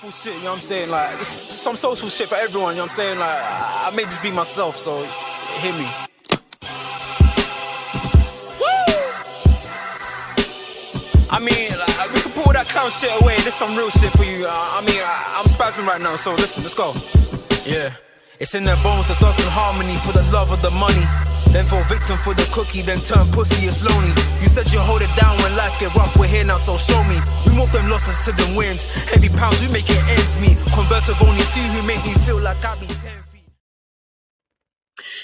social shit, you know what I'm saying? Like, just some social shit for everyone, you know what I'm saying? Like, I may just be myself, so hit me. Woo! I mean, like, we can pull that clown shit away. There's some real shit for you. I'm spazzing right now, so listen, let's go. Yeah. It's in their bones, the thugs in harmony for the love of the money. Then fall victim for the cookie, then turn pussy, it's lonely. You said you hold it down when life get rough, we're here now, so show me. We move them losses to them wins. Heavy pounds, we make it ends meet. Converse with only few who make me feel like I be 10 feet.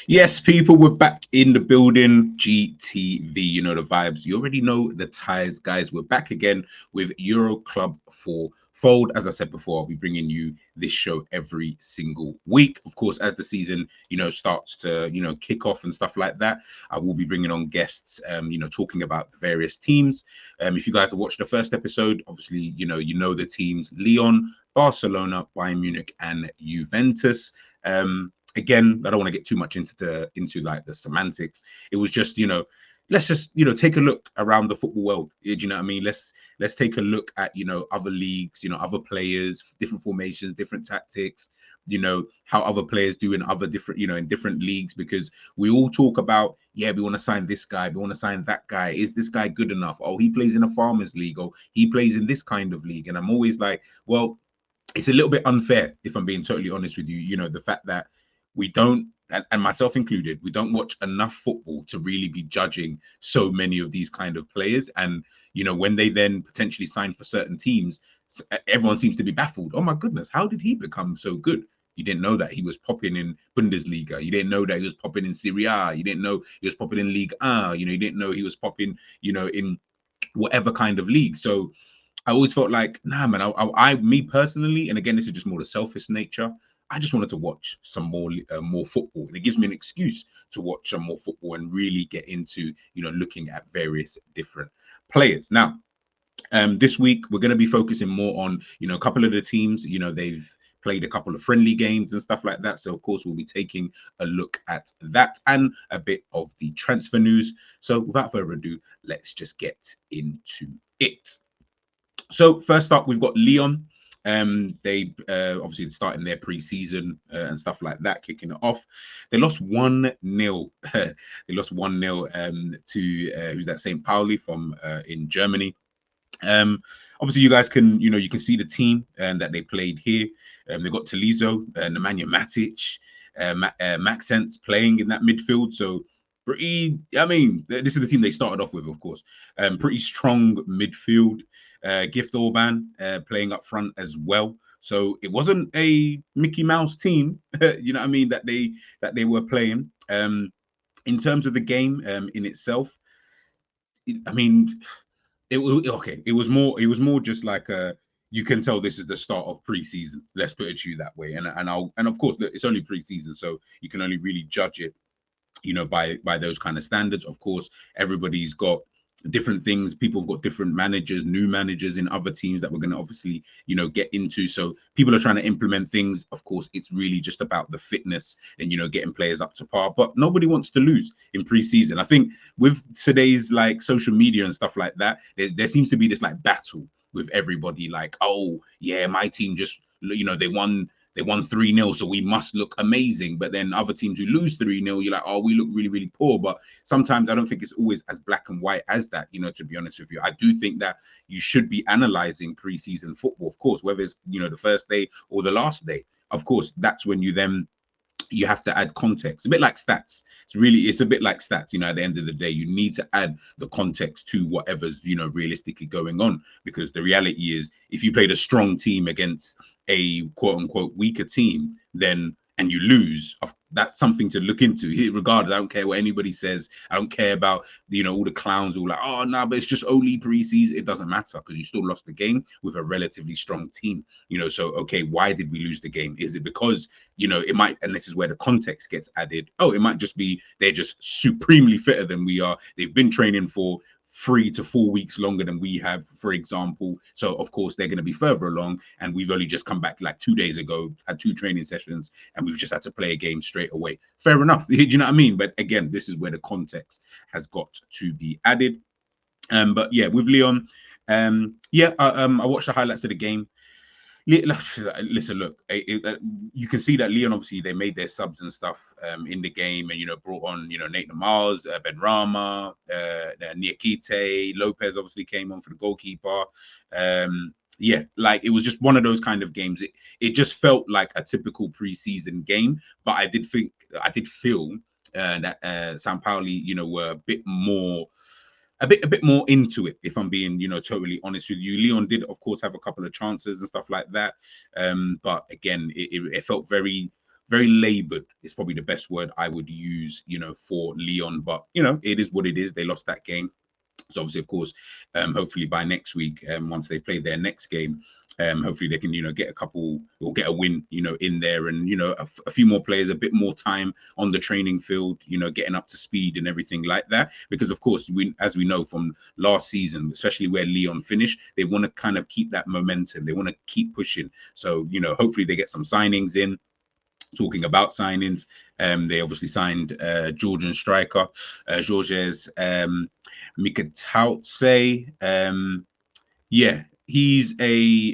Yes, people, we're back in the building. GTV, you know the vibes. You already know the ties, guys. We're back again with Euro Club for Fold. As I said before, I'll be bringing you this show every single week. Of course, as the season, starts to, kick off and stuff like that, I will be bringing on guests, talking about the various teams. If you guys have watched the first episode, obviously, you know the teams: Lyon, Barcelona, Bayern Munich, and Juventus. Again, I don't want to get too much into like the semantics. It was just, let's just, take a look around the football world. Do you know what I mean? Let's take a look at, other leagues, other players, different formations, different tactics, how other players do in other different, in different leagues, because we all talk about, yeah, we want to sign this guy, we want to sign that guy. Is this guy good enough? Oh, he plays in a farmers league, or he plays in this kind of league. And I'm always like, well, it's a little bit unfair, if I'm being totally honest with you, the fact that we don't, and myself included, we don't watch enough football to really be judging so many of these kind of players. And, when they then potentially sign for certain teams, everyone seems to be baffled. Oh my goodness, how did he become so good? You didn't know that he was popping in Bundesliga. You didn't know that he was popping in Serie A. You didn't know he was popping in Ligue 1. You didn't know he was popping, in whatever kind of league. So I always felt like, nah, man, me personally, and again, this is just more the selfish nature, I just wanted to watch some more football. And it gives me an excuse to watch some more football and really get into, looking at various different players. Now, this week, we're going to be focusing more on, a couple of the teams, they've played a couple of friendly games and stuff like that. So, of course, we'll be taking a look at that and a bit of the transfer news. So, without further ado, let's just get into it. So, first up, we've got Lyon. They obviously starting their pre-season and stuff like that, kicking it off. They lost 1-0. They lost 1-0 to who's that? St. Pauli from in Germany. Obviously, you guys can you can see the team that they played here. They got Tolizo, Nemanja Matic, Maxence playing in that midfield. So pretty. I mean, this is the team they started off with, of course. Pretty strong midfield. Gift Orban playing up front as well. So it wasn't a Mickey Mouse team, you know what I mean, that they were playing. In terms of the game in itself, I mean, it was more just like you can tell this is the start of preseason. Let's put it to you that way. And of course it's only preseason, so you can only really judge it, by those kind of standards. Of course, everybody's got different things. People have got different managers, new managers in other teams that we're going to obviously, get into. So people are trying to implement things. Of course, it's really just about the fitness and, getting players up to par. But nobody wants to lose in preseason. I think with today's like social media and stuff like that, there seems to be this like battle with everybody. Like, oh yeah, my team just, they won 3-0, so we must look amazing. But then other teams who lose 3-0, you're like, oh, we look really, really poor. But sometimes I don't think it's always as black and white as that, to be honest with you. I do think that you should be analyzing preseason football, of course, whether it's, the first day or the last day. Of course, that's when you have to add context, a bit like stats. It's a bit like stats, at the end of the day, you need to add the context to whatever's, realistically going on, because the reality is if you played a strong team against a quote unquote weaker team, and you lose, that's something to look into. Regardless, I don't care what anybody says. I don't care about all the clowns all like, oh no, but it's just only preseason. It doesn't matter, because you still lost the game with a relatively strong team. So okay, why did we lose the game? Is it because it might, and this is where the context gets added, it might just be they're just supremely fitter than we are. They've been training for 3 to 4 weeks longer than we have, for example. So of course they're going to be further along, and we've only just come back like 2 days ago, had 2 training sessions, and we've just had to play a game straight away. Fair enough. Do you know what I mean? But again, this is where the context has got to be added. But yeah, with Lyon, I watched the highlights of the game. Listen, look, you can see that Lyon, obviously they made their subs and stuff in the game, and brought on Nathan Miles, Ben Rama, Niakite, Lopez obviously came on for the goalkeeper. Yeah, like it was just one of those kind of games. It just felt like a typical preseason game, but I did feel that San Pauli, were a bit more into it, if I'm being, totally honest with you. Lyon did, of course, have a couple of chances and stuff like that. But again, it felt very, very labored. It's probably the best word I would use, for Lyon. But, it is what it is. They lost that game. So obviously, of course, hopefully by next week, once they play their next game, hopefully they can, get a couple or get a win, in there, and a few more players, a bit more time on the training field, getting up to speed and everything like that. Because of course, as we know from last season, especially where Lyon finished, they want to kind of keep that momentum. They want to keep pushing. So hopefully they get some signings in. Talking about signings, they obviously signed Georgian striker Georges Mikatautse. Yeah, he's a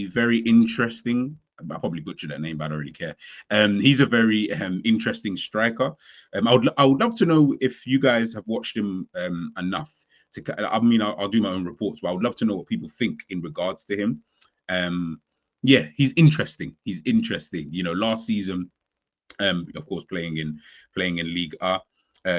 very interesting. I probably butchered that name, but I don't really care. He's a very interesting striker. I would love to know if you guys have watched him enough to. I mean, I'll do my own reports, but I would love to know what people think in regards to him. Yeah, he's interesting. Last season, of course, playing in Ligue A,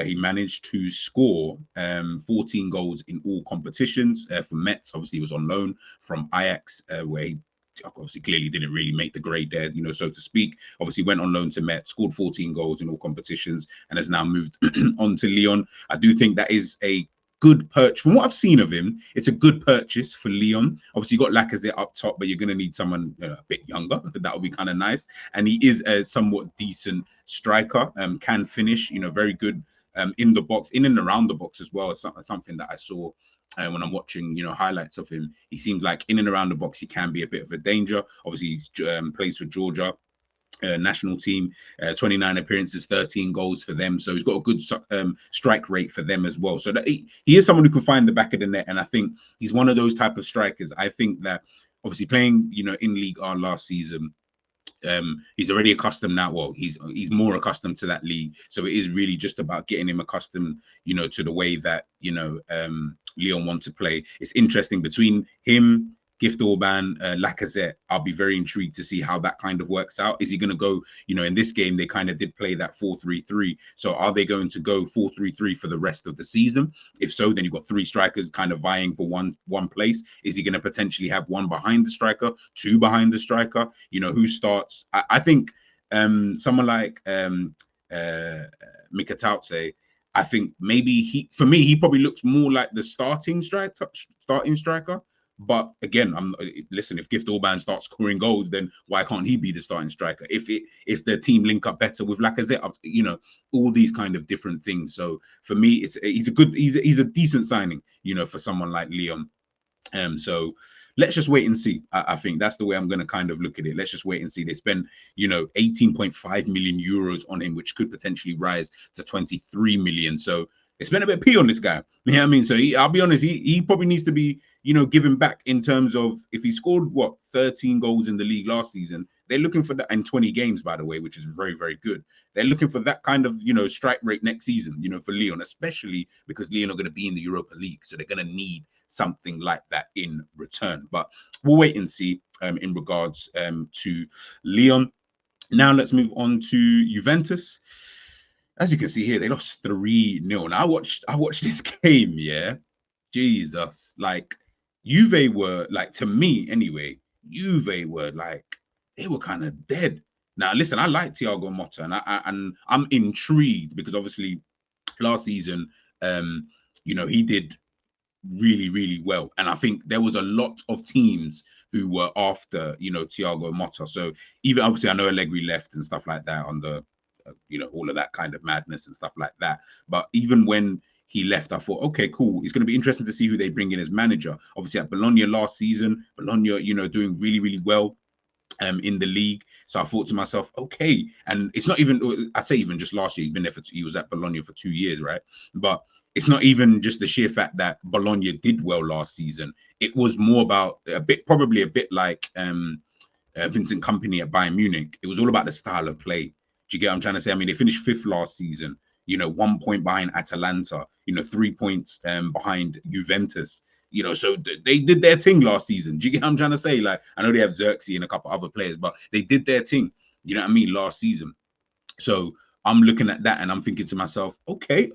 he managed to score 14 goals in all competitions for Metz. Obviously, he was on loan from Ajax, where he obviously clearly didn't really make the grade there, so to speak. Obviously, went on loan to Metz, scored 14 goals in all competitions, and has now moved on to Lyon. I do think that is a good purchase. From what I've seen of him, it's a good purchase for Lyon. Obviously, you got Lacazette up top, but you're going to need someone a bit younger. That would be kind of nice. And he is a somewhat decent striker, can finish, very good in the box, in and around the box as well. It's something that I saw when I'm watching, highlights of him. He seems like in and around the box, he can be a bit of a danger. Obviously, he plays for Georgia. National team, 29 appearances, 13 goals for them. So he's got a good strike rate for them as well. So that he is someone who can find the back of the net. And I think he's one of those type of strikers. I think that obviously playing, in League R last season, he's already accustomed now. Well, he's more accustomed to that league. So it is really just about getting him accustomed, to the way that, Lyon want to play. It's interesting between him, Gift Orban, Lacazette. I'll be very intrigued to see how that kind of works out. Is he going to go, in this game, they kind of did play that 4-3-3. So are they going to go 4-3-3 for the rest of the season? If so, then you've got three strikers kind of vying for one place. Is he going to potentially have one behind the striker, two behind the striker? Who starts? I think someone like Mikatautse, I think maybe he probably looks more like the starting striker. But again, listen. If Gift Orban starts scoring goals, then why can't he be the starting striker? If the team link up better with Lacazette, all these kind of different things. So for me, he's a decent signing, for someone like Lyon. So let's just wait and see. I think that's the way I'm going to kind of look at it. Let's just wait and see. They spent, 18.5 million euros on him, which could potentially rise to 23 million. So they spent a bit of P on this guy. You know what I mean? So I'll be honest, he probably needs to be, given back in terms of if he scored 13 goals in the league last season. They're looking for that in 20 games, by the way, which is very, very good. They're looking for that kind of, strike rate next season, for Lyon, especially because Lyon are going to be in the Europa League. So they're going to need something like that in return. But we'll wait and see in regards to Lyon. Now let's move on to Juventus. As you can see here, they lost 3-0. Now I watched this game, yeah. Jesus, like Juve were like, to me anyway, Juve were like, they were kind of dead. Now listen, I like Thiago Motta, and I'm intrigued because obviously last season, he did really, really well. And I think there was a lot of teams who were after, Thiago Motta. So even obviously I know Allegri left and stuff like that on the, all of that kind of madness and stuff like that. But even when he left, I thought, okay, cool. It's going to be interesting to see who they bring in as manager. Obviously at Bologna last season, Bologna, doing really, really well in the league. So I thought to myself, okay. And it's not even, I say even just last year, he was at Bologna for 2 years, right? But it's not even just the sheer fact that Bologna did well last season. It was more about probably a bit like Vincent Kompany at Bayern Munich. It was all about the style of play. Do you get what I'm trying to say? I mean, they finished 5th last season, 1 point behind Atalanta, 3 points behind Juventus. So they did their thing last season. Do you get what I'm trying to say? Like, I know they have Xerxes and a couple other players, but they did their thing, you know what I mean, last season. So I'm looking at that and I'm thinking to myself, okay,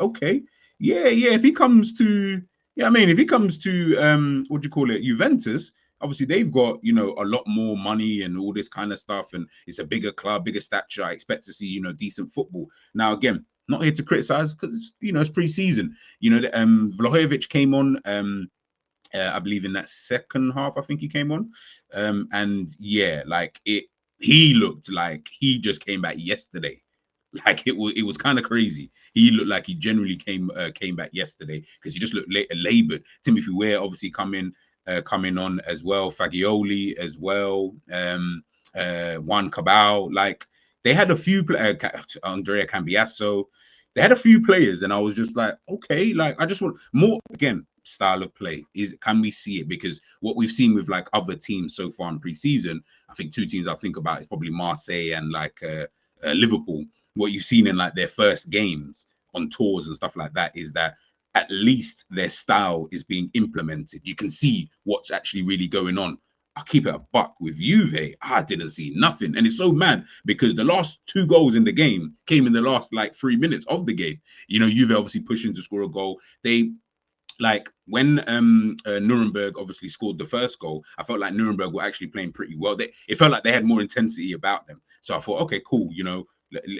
yeah. If he comes to, if he comes to, what do you call it, Juventus, obviously they've got, a lot more money and all this kind of stuff, and it's a bigger club, bigger stature. I expect to see, decent football. Now, again, not here to criticize because it's, it's pre-season. Vlahovic came on. I believe in that second half, I think he came on, and yeah, like he looked like he just came back yesterday. Like it was kind of crazy. He looked like he generally came back yesterday because he just looked labored. Timothy Weah obviously coming on as well. Fagioli as well. Juan Cabal. Like they had a few Andrea Cambiasso. They had a few players, and I was just like, okay, like I just want more. Again, style of play can we see it? Because what we've seen with like other teams so far in pre-season, I think 2 teams I think about is probably Marseille and like Liverpool. What you've seen in like their first games on tours and stuff like that is that at least their style is being implemented. You can see what's actually really going on. I'll keep it a buck with Juve. I didn't see nothing. And it's so mad because the last 2 goals in the game came in the last like 3 minutes of the game. Juve obviously pushing to score a goal. They like when Nuremberg obviously scored the first goal, I felt like Nuremberg were actually playing pretty well. It felt like they had more intensity about them. So I thought, okay, cool.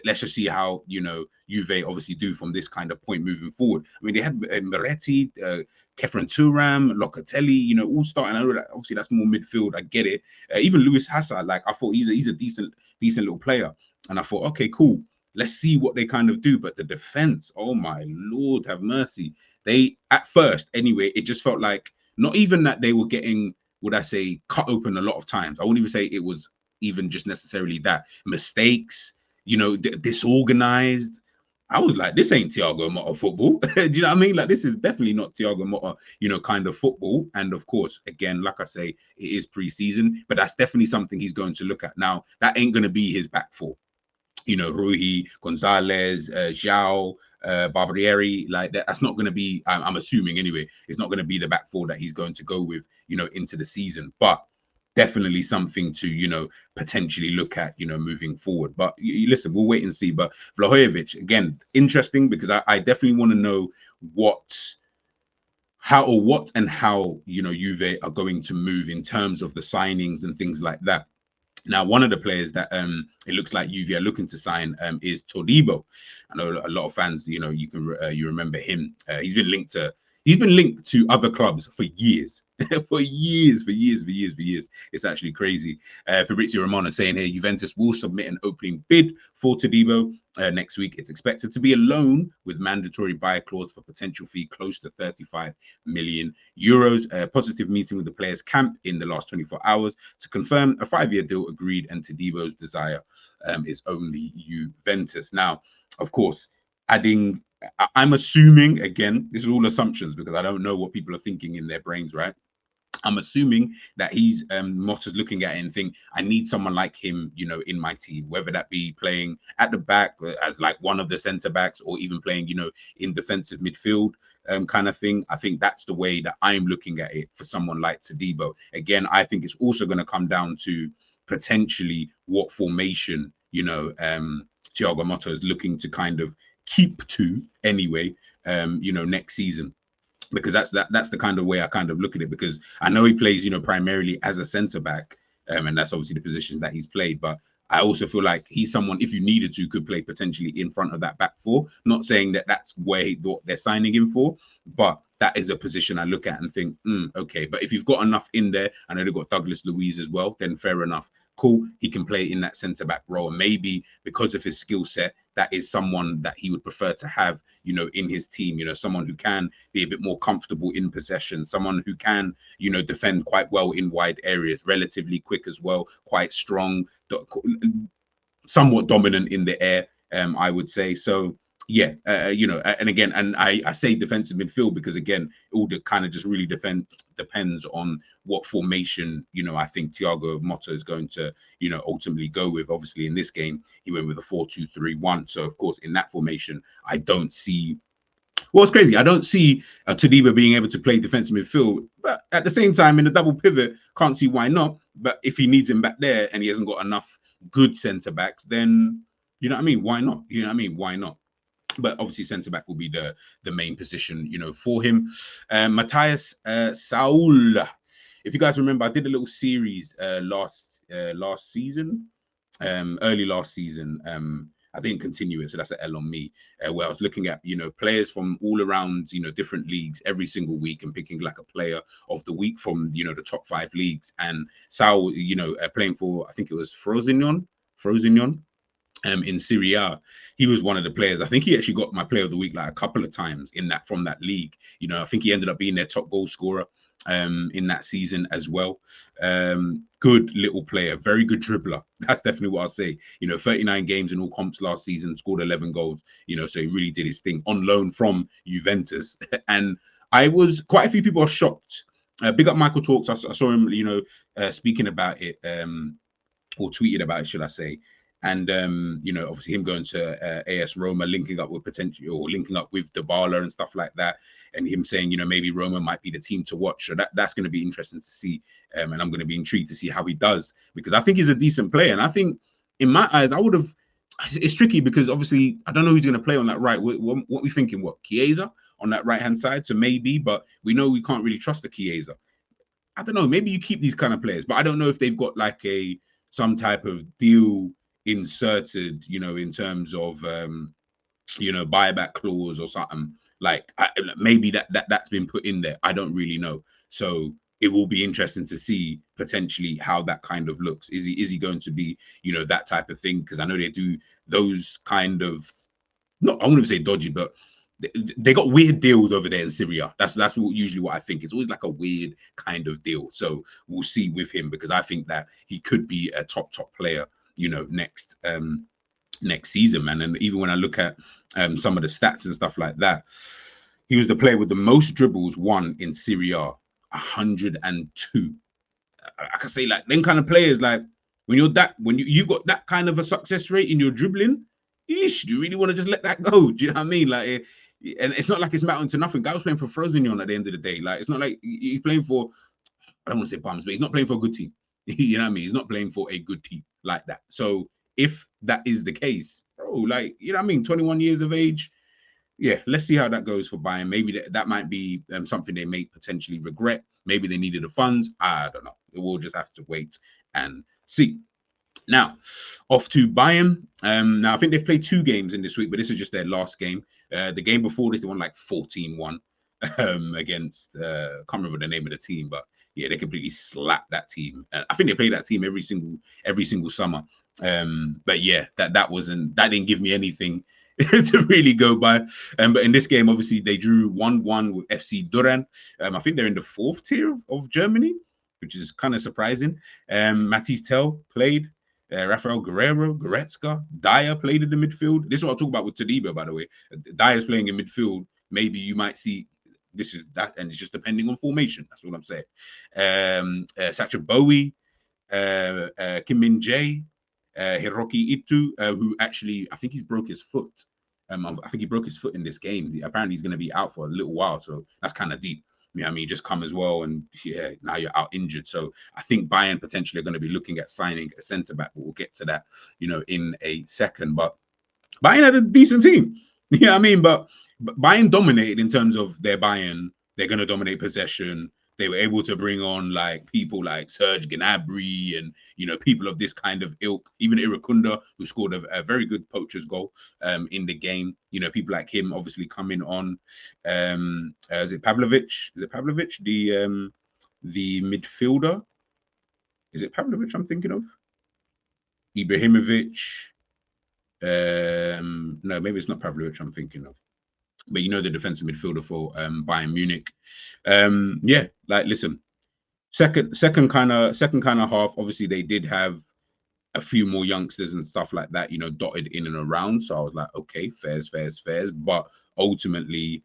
Let's just see how Juve obviously do from this kind of point moving forward. I mean, they had Moretti, Kefren Turam, Locatelli, all starting. I know that obviously that's more midfield. I get it. Even Luis Hazard, like I thought he's a decent little player, and I thought, okay, cool. Let's see what they kind of do. But the defense, oh my Lord, have mercy. They at first anyway, it just felt like not even that they were getting, would I say, cut open a lot of times. I wouldn't even say it was even just necessarily that. Mistakes, disorganized. I was like, this ain't Thiago Motta football. Do you know what I mean? Like, this is definitely not Thiago Motta, kind of football. And of course, again, like I say, it is pre-season, but that's definitely something he's going to look at. Now, that ain't going to be his back four. Rui, Gonzalez, João, Barbieri, like that's not going to be, I'm assuming anyway, it's not going to be the back four that he's going to go with, into the season. But definitely something to, potentially look at, moving forward. But listen, we'll wait and see. But Vlahovic, again, interesting because I definitely want to know how Juve are going to move in terms of the signings and things like that. Now, one of the players that it looks like Juve are looking to sign is Todibo. I know a lot of fans, you remember him. He's been linked to other clubs for years, for years. It's actually crazy. Fabrizio Romano saying here, Juventus will submit an opening bid for Todibo next week. It's expected to be a loan with mandatory buy clause for potential fee close to 35 million euros. A positive meeting with the players' camp in the last 24 hours to confirm a 5-year deal agreed, and Todibo's desire is only Juventus. Now, of course, I'm assuming, again, this is all assumptions because I don't know what people are thinking in their brains, right? I'm assuming that he's Motta's looking at it and think, I need someone like him, in my team, whether that be playing at the back as like one of the centre backs or even playing, in defensive midfield kind of thing. I think that's the way that I'm looking at it for someone like Todibo. Again, I think it's also going to come down to potentially what formation, Thiago Motta is looking to kind of keep to anyway, next season. Because that's the kind of way I kind of look at it, because I know he plays, primarily as a centre back, and that's obviously the position that he's played. But I also feel like he's someone, if you needed to, could play potentially in front of that back four. Not saying that that's where they're signing him for, but that is a position I look at and think, okay. But if you've got enough in there, I know they've got Douglas Luiz as well, then fair enough. Cool, he can play in that centre back role, and maybe because of his skill set, that is someone that he would prefer to have, in his team. Someone who can be a bit more comfortable in possession, someone who can, defend quite well in wide areas, relatively quick as well, quite strong, somewhat dominant in the air, I would say. So yeah, you know, and again, and I say defensive midfield because again, it all kind of just really depends on what formation, you know, I think Thiago Motta is going to, you know, ultimately go with. Obviously, in this game, he went with a 4-2-3-1. So of course, in that formation, I don't see. Well, it's crazy. I don't see Todibo being able to play defensive midfield, but at the same time, in a double pivot, can't see why not. But if he needs him back there and he hasn't got enough good centre backs, then you know what I mean. Why not? You know what I mean? Why not? But obviously centre back will be the main position, you know, for him. Matthias Saul. If you guys remember, I did a little series last season, early last season. I didn't continue it, so that's an L on me. Where I was looking at, you know, players from all around, you know, different leagues every single week and picking like a player of the week from, you know, the top 5 leagues. And Saul, you know, playing for, I think it was Frosinone. In Serie A, he was one of the players. I think he actually got my player of the week like a couple of times in that from that league. You know, I think he ended up being their top goal scorer in that season as well. Good little player, very good dribbler. That's definitely what I'll say. You know, 39 games in all comps last season, scored 11 goals. You know, so he really did his thing on loan from Juventus. And I was quite a few people are shocked. Big up Michael Talks. I saw him, you know, speaking about it or tweeted about it, should I say. And you know, obviously him going to AS Roma, linking up with Dybala and stuff like that, and him saying, you know, maybe Roma might be the team to watch. So that's going to be interesting to see, and I'm going to be intrigued to see how he does, because I think he's a decent player, and I think in my eyes, I would have. It's tricky because obviously I don't know who's going to play on that right. What we thinking? What, Chiesa on that right hand side? So maybe, but we know we can't really trust the Chiesa. I don't know. Maybe you keep these kind of players, but I don't know if they've got like some type of deal inserted, you know, in terms of you know, buyback clause or something. Like maybe that's been put in there. I don't really know. So it will be interesting to see potentially how that kind of looks. Is he going to be, you know, that type of thing? Because I know they do those kind of, not, I wouldn't say dodgy, but they got weird deals over there in Syria. That's usually what I think. It's always like a weird kind of deal. So we'll see with him, because I think that he could be a top player, you know, next season, man. And even when I look at some of the stats and stuff like that, he was the player with the most dribbles won in Serie A, 102. I can say, like, them kind of players, like when you got that kind of a success rate in your dribbling, do you really want to just let that go? Do you know what I mean? Like, and it's not like it's mounting to nothing. Guy was playing for Frosinone at the end of the day. Like, it's not like he's playing for, I don't want to say bums, but he's not playing for a good team. You know what I mean? He's not playing for a good team like that. So if that is the case, bro, like, you know what I mean? 21 years of age. Yeah, let's see how that goes for Bayern. Maybe that might be something they may potentially regret. Maybe they needed the funds. I don't know. We'll just have to wait and see. Now, off to Bayern. Now, I think they've played 2 games in this week, but this is just their last game. The game before this, they won like 14-1 against, can't remember the name of the team, but yeah, they completely slapped that team. I think they play that team every single summer. But yeah, that didn't give me anything to really go by. But in this game, obviously, they drew 1-1 with FC Duran. I think they're in the 4th tier of Germany, which is kind of surprising. Matisse Tell played. Rafael Guerrero, Goretzka, Dyer played in the midfield. This is what I'll talk about with Todibo, by the way. Dyer's playing in midfield. Maybe you might see this is that, and it's just depending on formation. That's what I'm saying. Sacha Bowie, Kim Min Jae, Hiroki Itu, who actually, I think he's broke his foot. I think he broke his foot in this game. Apparently, he's going to be out for a little while, so that's kind of deep. You know what I mean? Just come as well, and yeah, now you're out injured. So I think Bayern potentially are going to be looking at signing a centre back, but we'll get to that, you know, in a second. But Bayern had a decent team. You know what I mean? But Bayern dominated in terms of their Bayern. They're going to dominate possession. They were able to bring on like people like Serge Gnabry and, you know, people of this kind of ilk. Even Irukunda, who scored a very good poacher's goal in the game. You know, people like him obviously coming on. Is it Pavlovic? Is it Pavlovic, the midfielder? Is it Pavlovic I'm thinking of? Ibrahimovic. No, maybe it's not Pavlovic I'm thinking of. But you know, the defensive midfielder for Bayern Munich. Yeah, like, listen, second kind of half. Obviously, they did have a few more youngsters and stuff like that, dotted in and around. So I was like, okay, fairs. But ultimately,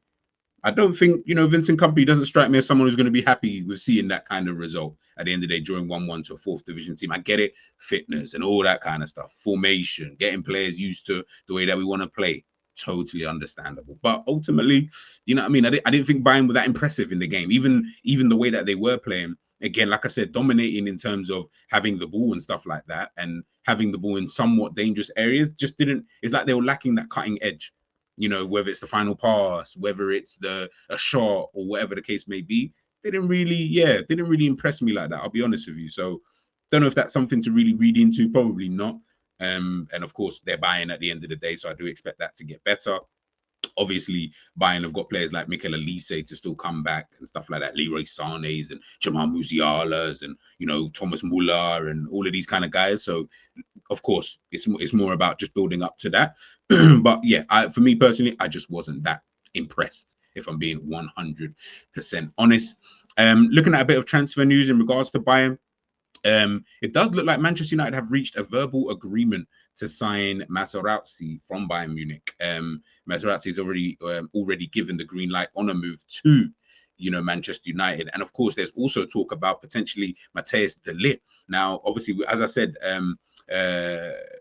I don't think, Vincent Kompany doesn't strike me as someone who's going to be happy with seeing that kind of result at the end of the day, drawing 1-1 to a fourth division team. I get it, fitness and all that kind of stuff, formation, getting players used to the way that we want to play. Totally understandable. But ultimately, I mean, I didn't think Bayern were that impressive in the game. Even the way that they were playing, again, like I said, dominating in terms of having the ball and stuff like that, and having the ball in somewhat dangerous areas, just didn't. It's like they were lacking that cutting edge. Whether it's the final pass, whether it's a shot or whatever the case may be, didn't really impress me like that. I'll be honest with you. So don't know if that's something to really read into. Probably not. And of course, they're buying at the end of the day, so I do expect that to get better. Obviously, Bayern have got players like Mikel Olise to still come back and stuff like that. Leroy Sané's and Jamal Musiala's and Thomas Muller and all of these kind of guys. So of course, it's more about just building up to that. But yeah, for me personally, I just wasn't that impressed, if I'm being 100% honest. Looking at a bit of transfer news in regards to Bayern, it does look like Manchester United have reached a verbal agreement to sign Materazzi from Bayern Munich. Materazzi is already given the green light on a move to Manchester United. And of course, there's also talk about potentially Matthijs de Ligt. Now, obviously, as I said,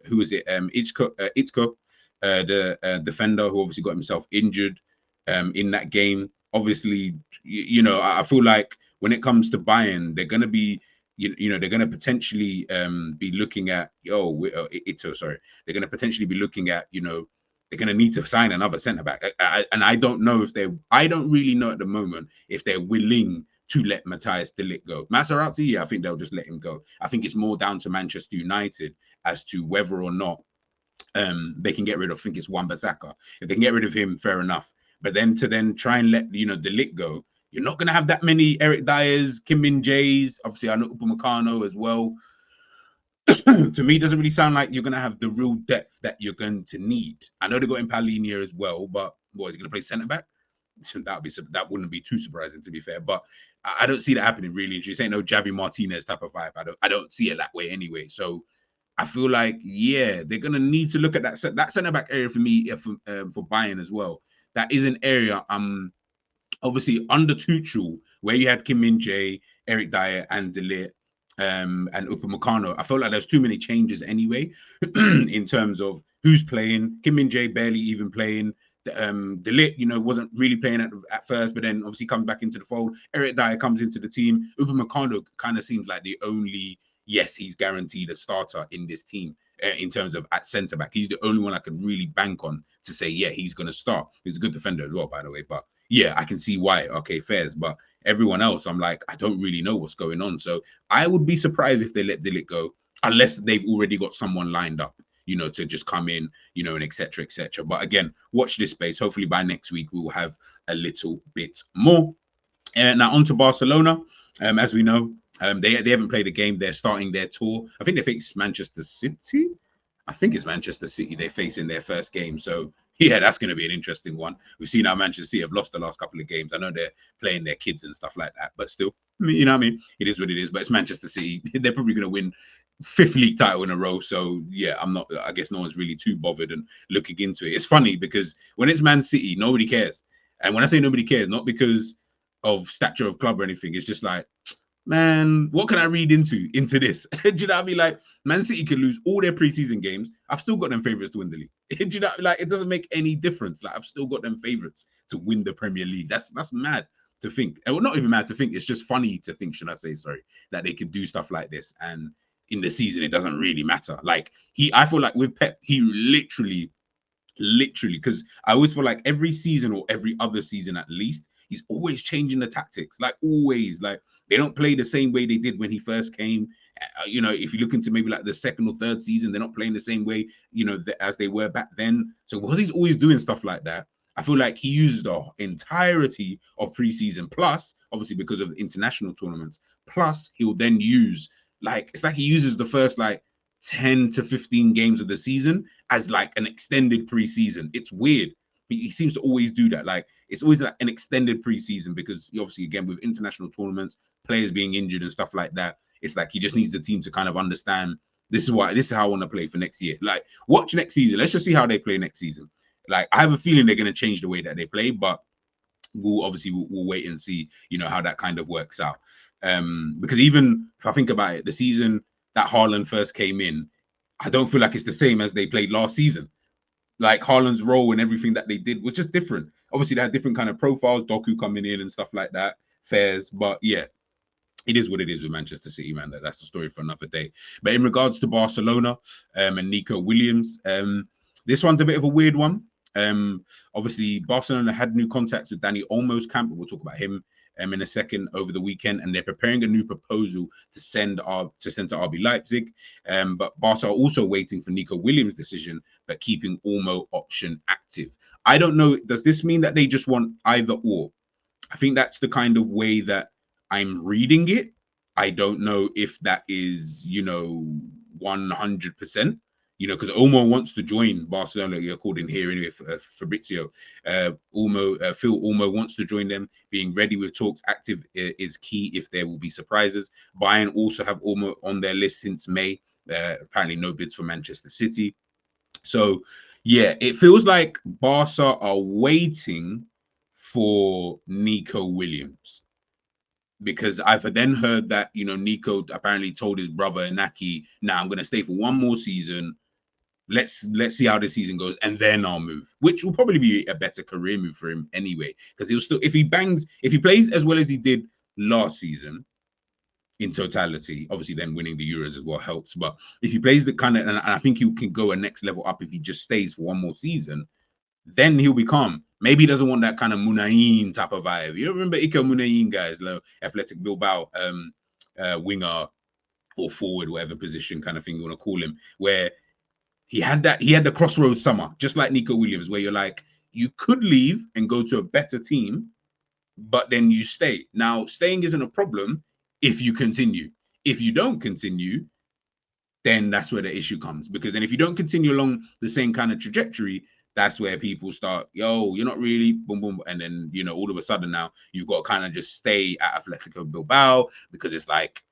who is it? Itzko, the defender who obviously got himself injured in that game. Obviously, I feel like when it comes to Bayern, they're going to be, they're going to potentially be looking at, Ito, sorry. They're going to potentially be looking at, they're going to need to sign another centre back. And I don't know I don't really know at the moment if they're willing to let Matthijs de Ligt go. Materazzi, yeah, I think they'll just let him go. I think it's more down to Manchester United as to whether or not they can get rid of, I think it's Wan-Bissaka. If they can get rid of him, fair enough. But then to try and let, de Ligt go, you're not going to have that many Eric Dyers, Kim Min-jaes. Obviously, I know Upamecano as well. To me, it doesn't really sound like you're going to have the real depth that you're going to need. I know they got in Paulinho as well, but what, is he going to play centre back? That wouldn't be too surprising, to be fair. But I don't see that happening really. This ain't no Javi Martinez type of vibe. I don't see it that way anyway. So I feel like they're gonna need to look at that centre back area for me for Bayern as well. That is an area obviously under Tuchel, where you had Kim Min-jae, Eric Dyer, and de Ligt, and Upamecano. I felt like there's too many changes anyway in terms of who's playing. Kim Min-jae barely even playing. De Ligt, wasn't really playing at first, but then obviously comes back into the fold. Eric Dyer comes into the team. Upamecano kind of seems like the only, yes, he's guaranteed a starter in this team in terms of at centre back. He's the only one I can really bank on to say, yeah, he's going to start. He's a good defender as well, by the way. But yeah, I can see why. Okay, fairs. But everyone else, I'm like, I don't really know what's going on. So I would be surprised if they let de Ligt go, unless they've already got someone lined up, to just come in, and etc. etc. But again, watch this space. Hopefully by next week, we will have a little bit more. Now on to Barcelona. As we know, they haven't played a game. They're starting their tour. I think they face Manchester City. I think it's Manchester City they face in their first game. So yeah, that's going to be an interesting one. We've seen how Manchester City have lost the last couple of games. I know they're playing their kids and stuff like that, but still, you know what I mean? It is what it is. But it's Manchester City. They're probably going to win 5th league title in a row. So yeah, I guess no one's really too bothered and looking into it. It's funny because when it's Man City, nobody cares. And when I say nobody cares, not because of stature of club or anything, it's just like, man, what can I read into this? Do you know what I mean? Like, Man City can lose all their preseason games. I've still got them favourites to win the league. Do you know? Like, it doesn't make any difference. Like, I've still got them favourites to win the Premier League. That's mad to think. Well, not even mad to think. It's just funny to think, should I say, sorry, that they could do stuff like this. And in the season, it doesn't really matter. Like, I feel like with Pep, he literally, because I always feel like every season or every other season at least, he's always changing the tactics. Like, always. Like, they don't play the same way they did when he first came. If you look into maybe like the second or third season, they're not playing the same way, as they were back then. So because he's always doing stuff like that, I feel like he used the entirety of preseason, plus, obviously, because of the international tournaments, plus he'll then use, it's like he uses the first, 10 to 15 games of the season as, an extended preseason. It's weird. He seems to always do that. Like, it's always like an extended preseason because obviously, again, with international tournaments, players being injured and stuff like that, it's like he just needs the team to kind of understand This is how I want to play for next year. Like, watch next season. Let's just see how they play next season. Like, I have a feeling they're going to change the way that they play, but we'll wait and see, how that kind of works out. Because even if I think about it, the season that Haaland first came in, I don't feel like it's the same as they played last season. Like, Haaland's role and everything that they did was just different. Obviously, they had different kind of profiles, Doku coming in and stuff like that, fairs. But yeah, it is what it is with Manchester City, man. That's the story for another day. But in regards to Barcelona and Nico Williams, this one's a bit of a weird one. Obviously, Barcelona had new contacts with Dani Olmo's camp, but we'll talk about him in a second over the weekend, and they're preparing a new proposal to send to RB Leipzig. But Barca are also waiting for Nico Williams' decision, but keeping Olmo option active. I don't know. Does this mean that they just want either or? I think that's the kind of way that I'm reading it. I don't know if that is, 100%. Because Olmo wants to join Barcelona, according here anyway, Fabrizio. Phil Olmo wants to join them. Being ready with talks active is key if there will be surprises. Bayern also have Olmo on their list since May. Apparently no bids for Manchester City. So, yeah, it feels like Barca are waiting for Nico Williams. Because I've then heard that, Nico apparently told his brother Inaki, "Nah, I'm going to stay for one more season. Let's see how the season goes, and then I'll move," which will probably be a better career move for him anyway, because he'll still, if he plays as well as he did last season in totality, obviously then winning the Euros as well helps, but if he plays the kind of, and I think he can go a next level up if he just stays for one more season, then he'll become, maybe he doesn't want that kind of Munain type of vibe. You remember Iko Munain, guys, Athletic Bilbao winger or forward, whatever position kind of thing you want to call him, where he had the crossroads summer, just like Nico Williams, where you're like, you could leave and go to a better team, but then you stay. Now, staying isn't a problem if you continue. If you don't continue, then that's where the issue comes. Because then if you don't continue along the same kind of trajectory, that's where people start, yo, you're not really, boom, boom. And then, all of a sudden now you've got to kind of just stay at Atletico Bilbao, because it's like,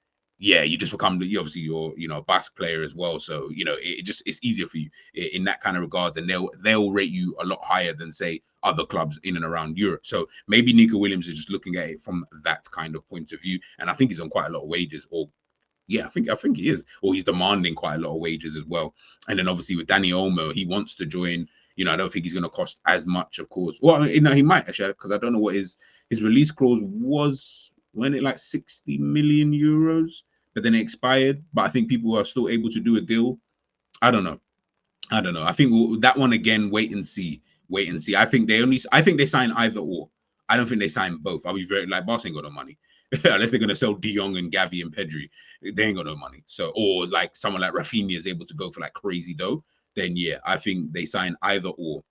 yeah, you just become, obviously you're, a Basque player as well. So, it's easier for you in that kind of regards. And they'll rate you a lot higher than, say, other clubs in and around Europe. So maybe Nico Williams is just looking at it from that kind of point of view. And I think he's on quite a lot of wages, or yeah, I think he is, or he's demanding quite a lot of wages as well. And then obviously with Dani Olmo, he wants to join. I don't think he's going to cost as much, of course. Well, he might actually, because I don't know what his release clause was. When it like 60 million euros, but then it expired. But I think people are still able to do a deal. I don't know. I think that one again. Wait and see. I think they sign either or. I don't think they sign both. I'll be very like, Barca ain't got no money. Unless they're going to sell De Jong and Gavi and Pedri, they ain't got no money. So, or like someone like Rafinha is able to go for like crazy dough, then yeah, I think they sign either or.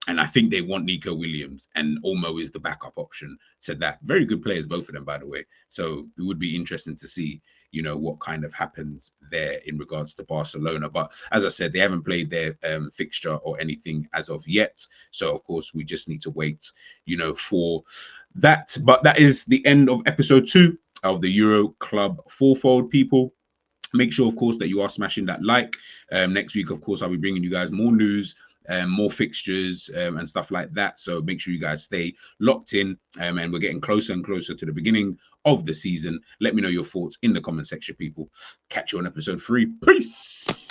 And I think they want Nico Williams, and Olmo is the backup option to that. Very good players, both of them, by the way. So it would be interesting to see, what kind of happens there in regards to Barcelona. But as I said, they haven't played their fixture or anything as of yet. So, of course, we just need to wait, for that. But that is the end of episode 2 of the Euro Club Fourfold, people. Make sure, of course, that you are smashing that like. Next week, of course, I'll be bringing you guys more news, more fixtures and stuff like that. So make sure you guys stay locked in, and we're getting closer and closer to the beginning of the season. Let me know your thoughts in the comment section, people. Catch you on episode 3. Peace.